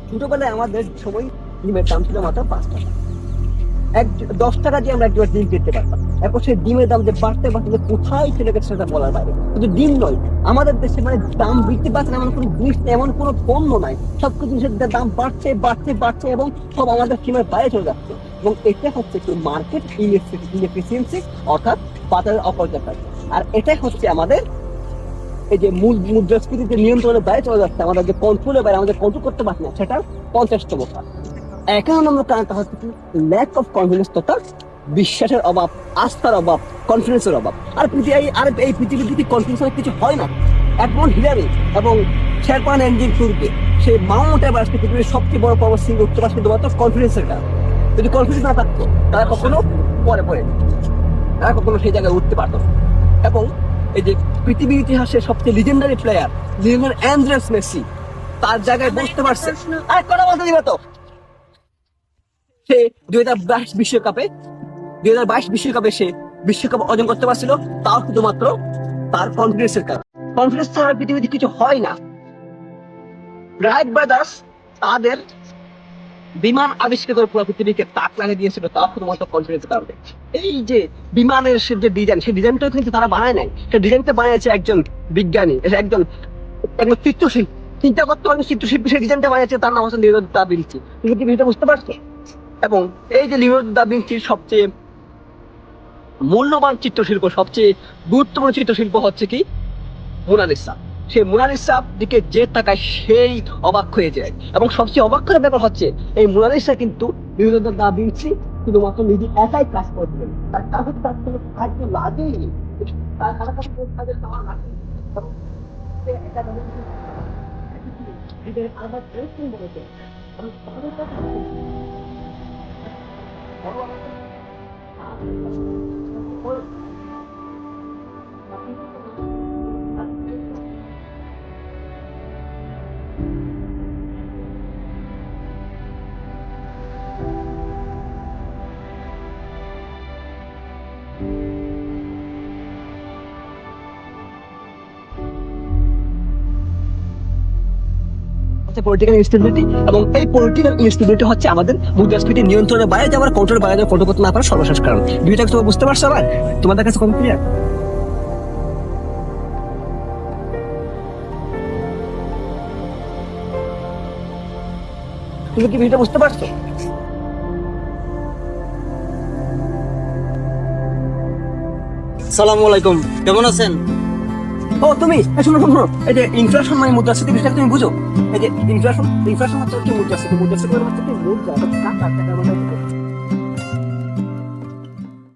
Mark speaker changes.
Speaker 1: ছোটবেলায় আমাদের সময় ডিমের দাম ছিল মাত্র 5 টাকা। 10 টাকা দিয়ে আমরা একবার ডিম কিনতে পারতাম। এরপর সেই ডিমের দাম যে বাড়তে বাড়তে যে কোথায় চলে গেছে সেটা বলার বাইরে। শুধু ডিম নয়, আমাদের দেশে মানে দাম বৃদ্ধি পাচ্ছে না এমন কোনো জিনিস নেই, এমন কোনো পণ্য নাই। সবকিছু জিনিসের দাম বাড়ছে বাড়ছে বাড়ছে এবং সব আমাদের সীমার বাইরে চলে যাচ্ছে। এবং এটা হচ্ছে কি মার্কেট ইনএফিসিয়েন্সি, অর্থাৎ বাজারের অপর্যাপ্ততা। আর এটাই হচ্ছে আমাদের এই যে মুদ্রাস্ফীতিতে নিয়ন্ত্রণের বাইরে চলে যাচ্ছে, আমাদের যে কন্ট্রোলের বাইরে, আমাদের কন্ট্রোল করতে পারছি না, সেটা 50তম কারণ। 51 নম্বর কারণটা হচ্ছে কি ল্যাক অফ কনফিডেন্স, তথা বিশ্বাসের অভাব, আস্থার অভাব, কনফিডেন্সের অভাব। এই পৃথিবীর যদি কনফিডেন্স কিছু হয় না, একমন হিলারি এবং শেরপান এনজিন শুরুতে সে মাউন্ট এভারেস্ট পৃথিবীর সবচেয়ে বড় পর্বত শৃঙ্গ উঠতে পারছে শুধুমাত্র কনফিডেন্সের কারণে। যদি কনফিডেন্স না থাকতো তারা কখনো পরে তারা কখনো সেই জায়গায় উঠতে পারতো না। এবং এই যে পৃথিবীর ইতিহাসে সবচেয়ে legendary player Lionel Andrés Messi তার জায়গায় বসতে পারছে। আর কথা বলতে দিবে তো, সে 2022 বিশ্বকাপে সে বিশ্বকাপ অর্জন করতে পারছিল, তাও শুধুমাত্র তার কনফিডেন্সের কারণে। কনফিডেন্স ছাড়া পৃথিবীতে কিছু হয় না। রাইট ব্রাদার্স তাদের বিমান আবিষ্কার করে পুরো পৃথিবীকে তাক লাগিয়ে দিয়েছিল, তাও শুধুমাত্র কনফিডেন্সের কারণে। এই যে বিমানের যে ডিজাইন, সেই ডিজাইনটাও কিন্তু তারা বানায় নাই, সেই ডিজাইনটা বানিয়েছে একজন বিজ্ঞানী, একজন একজন চিত্রশিল্পী। চিন্তা করতে পারেন, চিত্রশিল্পী সেই ডিজাইনটা বানিয়েছে, তার নাম হচ্ছে লিওনার্দো দা ভিঞ্চি। তুমি কি বিষয়টা বুঝতে পারছো? এবং এই যে লিওনার্দো দা ভিঞ্চির সবচেয়ে মূল্যবান চিত্রশিল্প, সবচেয়ে গুরুত্বপূর্ণ চিত্রশিল্প হচ্ছে কি মোনালিসা। সেই মোনালিসার দিকে যে তাকায় সেই অবাক হয়ে যায়। এবং সবচেয়ে অবাক করার ব্যাপার হচ্ছে এই মোনালিসা কিন্তু লিওনার্দো দা ভিঞ্চি শুধুমাত্র নিজে একাই কাজ করছিলেন, তার কাছে তার কোনো সাহায্য লাগেই, তার কাছে কোনো সাহায্য চাওয়া লাগেনি। এবং সে একা নিজের আলাদা ড্রেসিং বলেছে। এবং তাদের কাছে বড় পলিটিক্যাল ইনস্টেবিলিটি। এবং এই পলিটিক্যাল ইনস্টেবিলিটি হচ্ছে আমাদের মুদ্রাস্ফীতি নিয়ন্ত্রণের বাইরে যাওয়ার, কন্ট্রোলের বাইরে যাওয়ার, কন্ট্রোল করতে না পারার সর্বশেষ কারণ। দুইটা তুমি বুঝতে পারছো? আবার তোমাদের কাছে কম ক্লিয়ার? তুমি কি বিষয়টা বুঝতে পারছো?
Speaker 2: সালামু আলাইকুম, কেমন আছেন?
Speaker 1: ও তুমি শোনো শোনো, এই যে ইনফ্লেশন মানে মুদ্রাস্ফীতি বিষয়টা তুমি বুঝো? এই যে ইনফ্লেশন হচ্ছে কি মুদ্রাস্ফীতি, মুদ্রাস্ফীতি হচ্ছে কি মুদ্রা, টাকা টাকা মানে